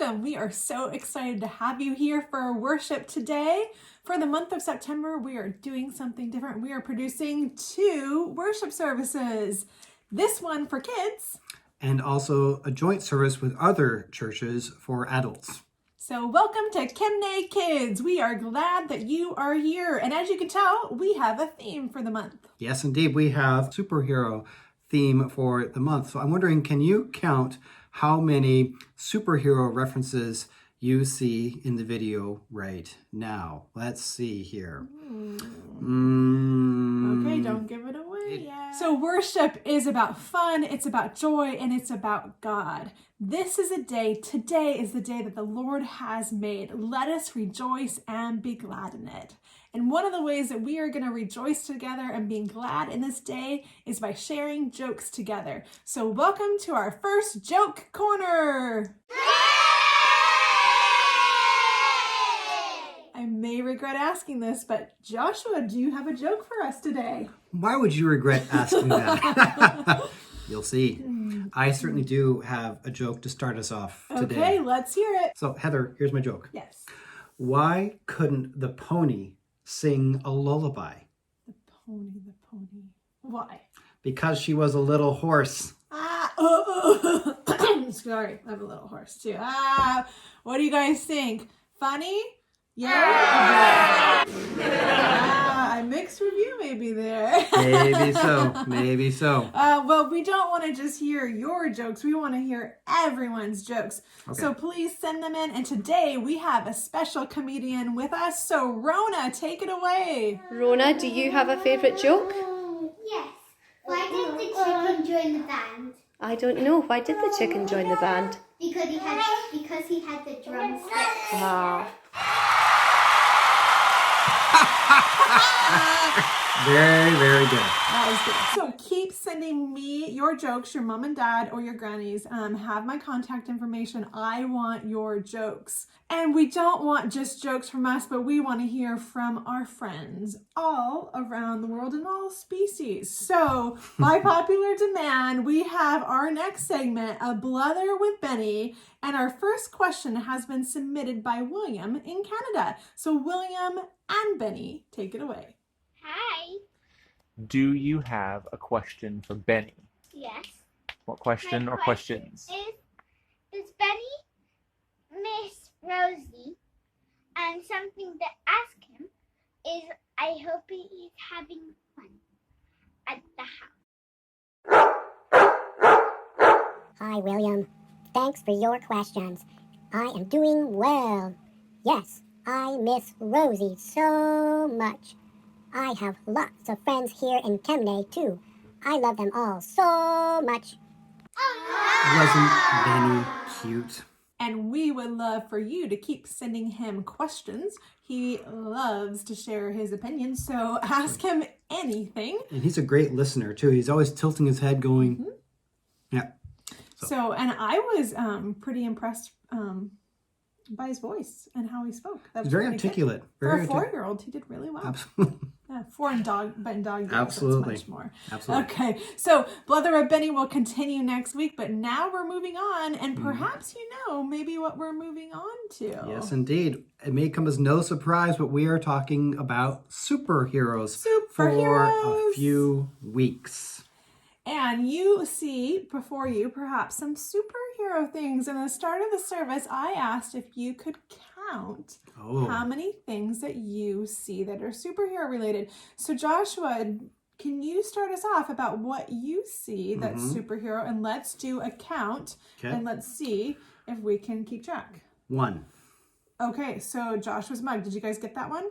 welcome. We are so excited to have you here for our worship today. For the month of September, we are doing something different. We are producing 2 worship services. This one for kids. And also a joint service with other churches for adults. So welcome to Kemnay Kids. We are glad that you are here. And as you can tell, we have a theme for the month. Yes, indeed. We have superhero theme for the month. So I'm wondering, can you count how many superhero references you see in the video right now? Let's see here. Okay, don't give it away yet. So worship is about fun, it's about joy, and it's about God. This is today is the day that the Lord has made. Let us rejoice and be glad in it. And one of the ways that we are going to rejoice together and being glad in this day is by sharing jokes together. So welcome to our first joke corner. I may regret asking this, but Joshua, do you have a joke for us today? Why would you regret asking that? You'll see. I certainly do have a joke to start us off today. Okay, let's hear it. So Heather, here's my joke. Yes. Why couldn't the pony sing a lullaby? The pony. Why? Because she was a little horse. Sorry, I have a little horse too. What do you guys think? Funny? Yeah. I mixed review maybe there. Maybe so. Well, we don't want to just hear your jokes. We want to hear everyone's jokes. Okay. So please send them in. And today we have a special comedian with us. So Rona, take it away. Rona, do you have a favourite joke? Yes. Why did the chicken join the band? I don't know. Why did the chicken join the band? Because he had the drumsticks. Wow. Very, very good. That was good. So keep sending me your jokes, your mom and dad or your grannies. Have my contact information. I want your jokes. And we don't want just jokes from us, but we want to hear from our friends all around the world in all species. So by popular demand, we have our next segment, A Blether with Benny. And our first question has been submitted by William in Canada. So William and Benny, take it away. Hi. Do you have a question for Benny? Yes. What question or questions? Is Benny Miss Rosie? And something to ask him is, I hope he's having fun at the house. Hi, William. Thanks for your questions. I am doing well. Yes, I miss Rosie so much. I have lots of friends here in Kemnay, too. I love them all so much. Wasn't Benny cute? And we would love for you to keep sending him questions. He loves to share his opinions, so ask him anything. And he's a great listener, too. He's always tilting his head going, yeah. So, and I was pretty impressed by his voice and how he spoke. That was He's very articulate. For a 4-year-old, he did really well. Absolutely. Yeah, 4 and dog, but in dog years, Absolutely. that's much more. Absolutely. Okay, so Blether of Benny will continue next week, but now we're moving on, and perhaps you know maybe what we're moving on to. Yes, indeed. It may come as no surprise, but we are talking about superheroes. For a few weeks. And you see before you perhaps some superhero things. In the start of the service, I asked if you could count how many things that you see that are superhero related. So Joshua, can you start us off about what you see that's superhero? And let's do a count. Okay. And let's see if we can keep track. 1. Okay, so Joshua's mug. Did you guys get that one?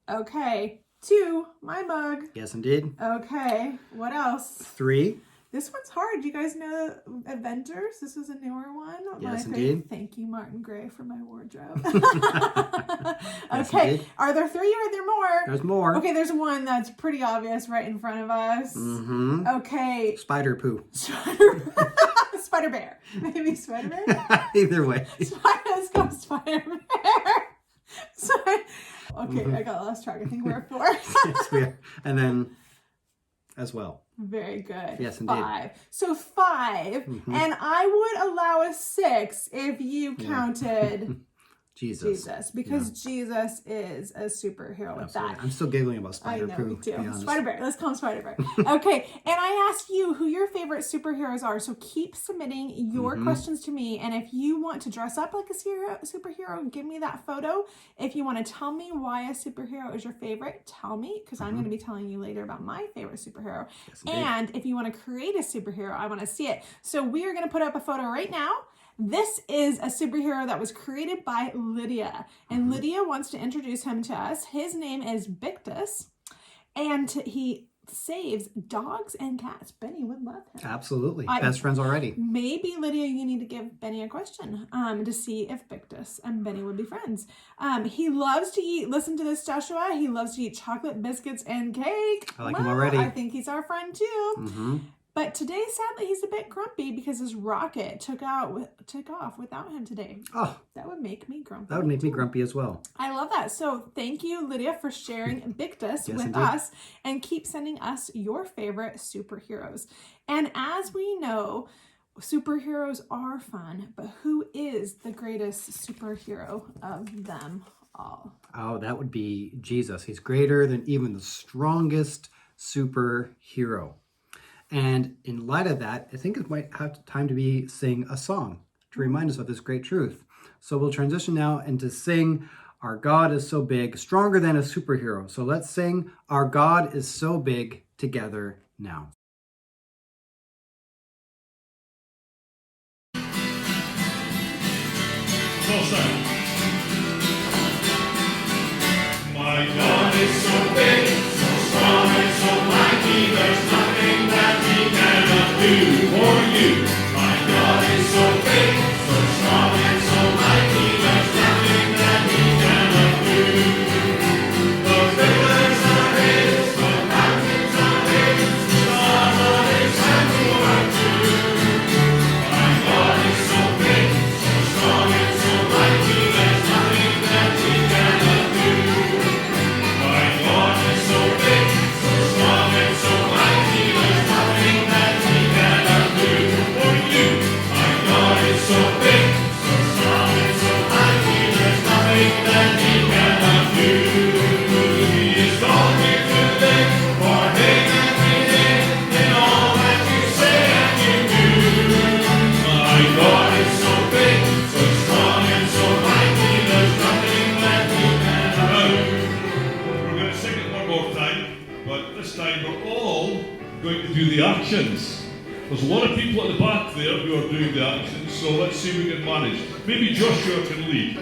Okay. 2, my mug. Yes, indeed. Okay, what else? 3. This one's hard. You guys know Avengers? This is a newer one. Yes, indeed. Thank you, Martin Gray, for my wardrobe. Yes, okay, indeed. are there 3 or are there more? There's more. Okay, there's one that's pretty obvious right in front of us. Okay. Spider poo. Spider Bear. Maybe Spider Bear? Either way. Let's go Spider Bear. Okay, I got lost track. I think we're at 4. Yes, we are. And then as well. Very good. Yes, indeed. 5. So 5, Mhm. and I would allow a 6 if you counted Jesus. because Jesus is a superhero with Absolutely. that. I'm still giggling about I know, Spider-Poo, me to be too. honest. Spider-Bear. Let's call him Spider-Bear. Okay, and I asked you who your favorite superheroes are, so keep submitting your questions to me, and if you want to dress up like a superhero, give me that photo. If you want to tell me why a superhero is your favorite, tell me, because I'm going to be telling you later about my favorite superhero. Yes, indeed. And if you want to create a superhero, I want to see it. So we are going to put up a photo right now. This is a superhero that was created by Lydia, and Lydia wants to introduce him to us. His name is Victus, and he saves dogs and cats. Benny would love him. Absolutely. Best friends already. Maybe, Lydia, you need to give Benny a question to see if Victus and Benny would be friends. He loves to eat, listen to this, Joshua, he loves to eat chocolate, biscuits, and cake. I like him already. I think he's our friend too. But today, sadly, he's a bit grumpy because his rocket took off without him today. Oh, That would make me grumpy. that would make me grumpy as well. I love that. So thank you, Lydia, for sharing Victus with indeed. us, and keep sending us your favorite superheroes. And as we know, superheroes are fun, but who is the greatest superhero of them all? Oh, that would be Jesus. He's greater than even the strongest superhero. And in light of that, I think it might have time to sing a song to remind us of this great truth. So we'll transition now into sing Our God is So Big, Stronger Than a Superhero. So let's sing Our God is So Big together now. My God is so big, so strong and so mighty, there's nothing that He cannot do for you. My God is so big, so strong and so mighty, there's nothing that He cannot do. The rivers are His, the mountains are His, the stars are His handiwork too. My God is so big, so strong and so mighty, there's nothing that He cannot do. My God is so big, so strong and so mighty, there's nothing that He cannot do for you. My God is so big, so strong and so mighty, there's nothing that He cannot do. He is called here today for Him and me in all that you say and you do. My God is so big, so strong and so mighty, there's nothing that He cannot do. We're going to sing it one more time, but this time we're all going to do the actions. There's a lot of people at the back there who are doing the actions, so let's see if we can manage. Maybe Joshua can lead.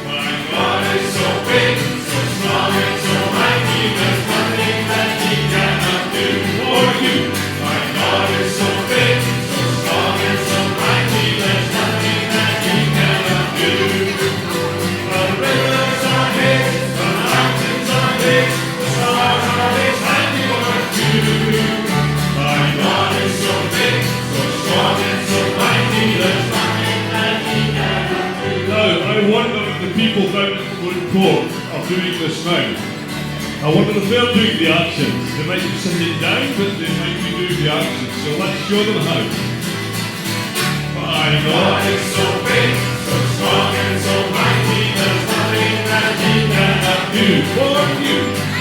My God is so big, so strong and so mighty, there's nothing that He cannot do for you. My God is so big, so strong and so mighty, there's nothing that He cannot do. The rivers are His, the mountains are His, the stars are His handiwork too. My God is so big, so strong and so mighty, there's nothing that He cannot do. Now, I wonder if the people down at the Blue Court are doing this now. I wonder if they're doing the actions. They might be sitting down, but they might be doing the actions. So let's show them how. My God is so big, so strong and so mighty, there's nothing that He cannot do for you.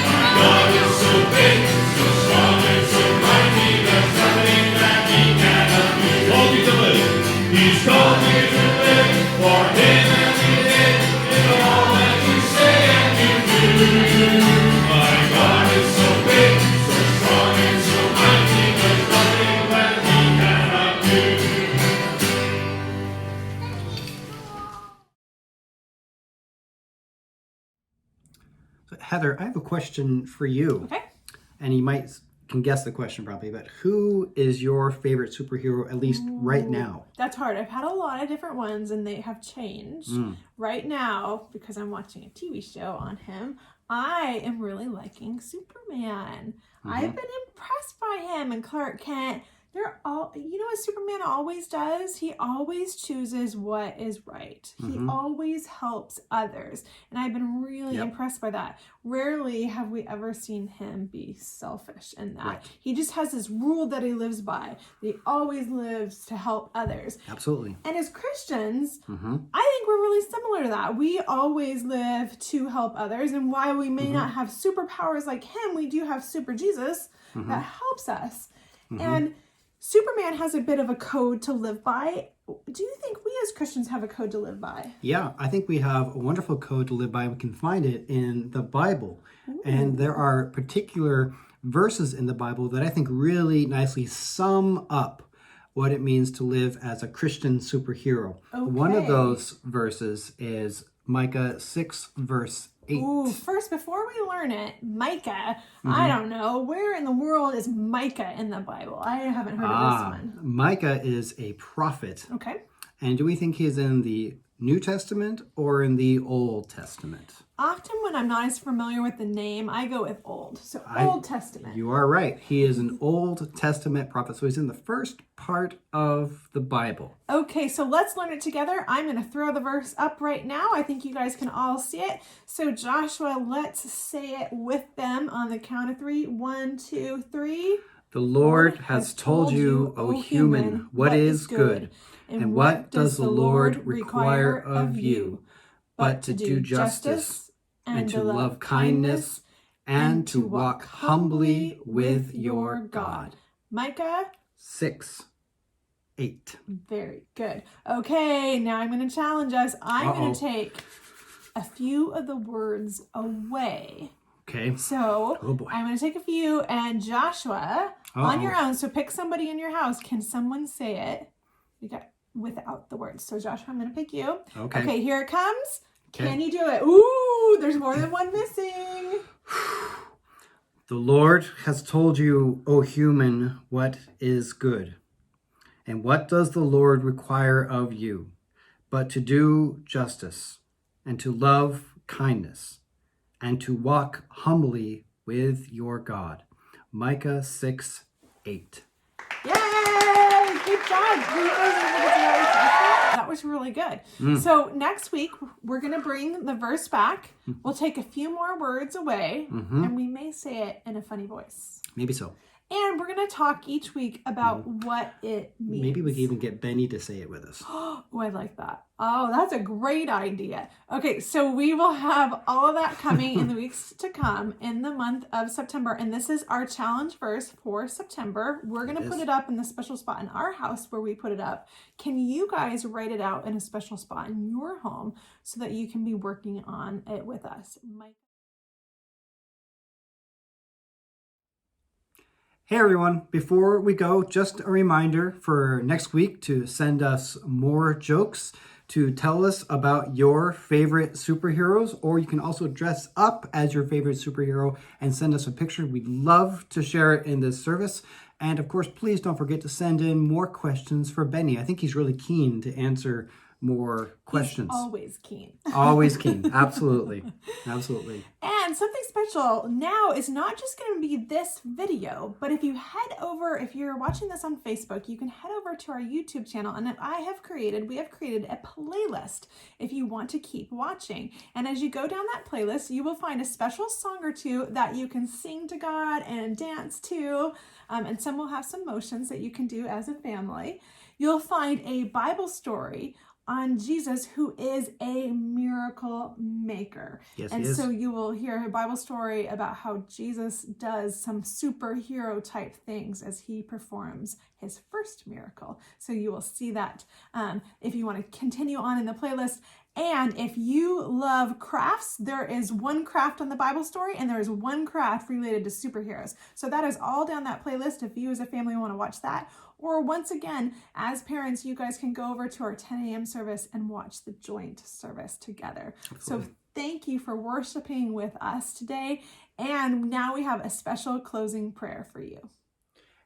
My God is so big, so strong and so mighty, there's nothing that He cannot do. Called you to live. He's called you to live for Him and He did in all that you say and you do. My God is so big, so strong and so mighty, there's nothing that He cannot do. So Heather, I have a question for you. Okay. And you can guess the question probably, but who is your favorite superhero, at least right now? That's hard. I've had a lot of different ones and they have changed. Right now, because I'm watching a TV show on him, I am really liking Superman. I've been impressed by him, and Clark Kent they're all, as Superman always does, he always chooses what is right. He always helps others. And I've been really impressed by that. Rarely have we ever seen him be selfish in that. Right. He just has this rule that he lives by. He always lives to help others. Absolutely. And as Christians, I think we're really similar to that. We always live to help others. And while we may not have superpowers like him, we do have Super Jesus that helps us. And Superman has a bit of a code to live by. Do you think we as Christians have a code to live by? Yeah, I think we have a wonderful code to live by. We can find it in the Bible. And there are particular verses in the Bible that I think really nicely sum up what it means to live as a Christian superhero. One of those verses is Micah 6, verse 8. Ooh, first, before we learn it, Micah, I don't know, where in the world is Micah in the Bible? I haven't heard of this one. Micah is a prophet. Okay. And do we think he's in the New Testament or in the Old Testament? Often when I'm not as familiar with the name, I go with Old. So Old Testament. You are right. He is an Old Testament prophet. So he's in the first part of the Bible. Okay, so let's learn it together. I'm going to throw the verse up right now. I think you guys can all see it. So Joshua, let's say it with them on the count of 3. 1, 2, 3. The Lord has told you, O human, what is good, and what does the Lord require of you, but to do justice, and to love kindness, and to walk humbly with your God. Micah 6, 8. Very good. Okay, now I'm going to challenge us. I'm going to take a few of the words away. Okay. So Oh boy. I'm going to take a few, and Joshua, on your own, so pick somebody in your house. Can someone say it? You got without the words. So Joshua, I'm going to pick you. Okay, here it comes. Okay. Can you do it? Ooh, there's more than one missing. The Lord has told you, O human, what is good. And what does the Lord require of you, but to do justice, and to love kindness, and to walk humbly with your God. Micah 6, 8. Yay! Good job. That was really good. So next week, we're going to bring the verse back. We'll take a few more words away, and we may say it in a funny voice. Maybe so. And we're going to talk each week about what it means. Maybe we can even get Benny to say it with us. Oh, I like that. Oh, that's a great idea. Okay, so we will have all of that coming in the weeks to come in the month of September. And this is our challenge verse for September. We're going to put it up in the special spot in our house where we put it up. Can you guys write it out in a special spot in your home so that you can be working on it with us? Hey everyone, before we go, just a reminder for next week to send us more jokes, to tell us about your favorite superheroes, or you can also dress up as your favorite superhero and send us a picture. We'd love to share it in this service. And of course, please don't forget to send in more questions for Benny. I think he's really keen to answer more questions. He's always keen. Always keen. Absolutely. Absolutely. And something special now is not just going to be this video, but if you're watching this on Facebook, you can head over to our YouTube channel, and we have created a playlist if you want to keep watching. And as you go down that playlist, you will find a special song or two that you can sing to God and dance to, and some will have some motions that you can do as a family. You'll find a Bible story on Jesus, who is a miracle maker. Yes, and he is. so you will hear a Bible story about how Jesus does some superhero type things as he performs his first miracle. So you will see that if you want to continue on in the playlist. And if you love crafts, there is one craft on the Bible story, and there is one craft related to superheroes. So that is all down that playlist if you as a family want to watch that. Or once again, as parents, you guys can go over to our 10 a.m. service and watch the joint service together. Absolutely. So thank you for worshiping with us today. And now we have a special closing prayer for you.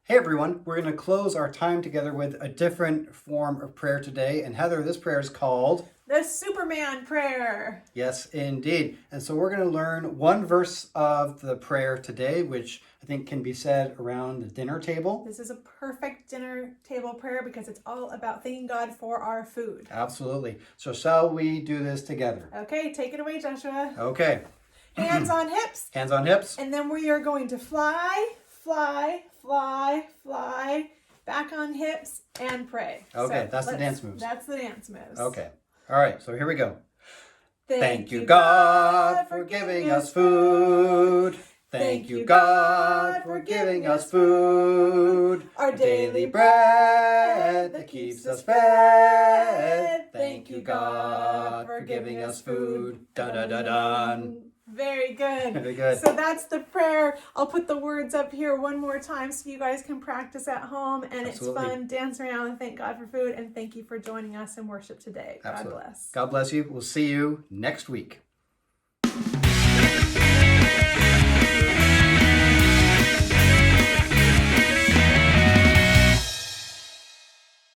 Hey everyone, we're going to close our time together with a different form of prayer today. And Heather, this prayer is called The Superman prayer. Yes, indeed. And so we're going to learn one verse of the prayer today, which I think can be said around the dinner table. This is a perfect dinner table prayer because it's all about thanking God for our food. Absolutely. So shall we do this together? Okay, take it away, Joshua. Okay. Hands on hips. Hands on hips. And then we are going to fly, fly, fly, fly, back on hips, and pray. Okay, So that's the dance moves. That's the dance moves. Okay. All right, so here we go. Thank you, God, for giving us food. Thank you, God, for giving us food. Our daily bread that keeps us fed. Thank you, God, for giving us food. Dun dun dun dun. Very good. Very good. So that's the prayer. I'll put the words up here one more time so you guys can practice at home. And Absolutely. It's fun. Dance around and thank God for food. And thank you for joining us in worship today. Absolutely. God bless. God bless you. We'll see you next week.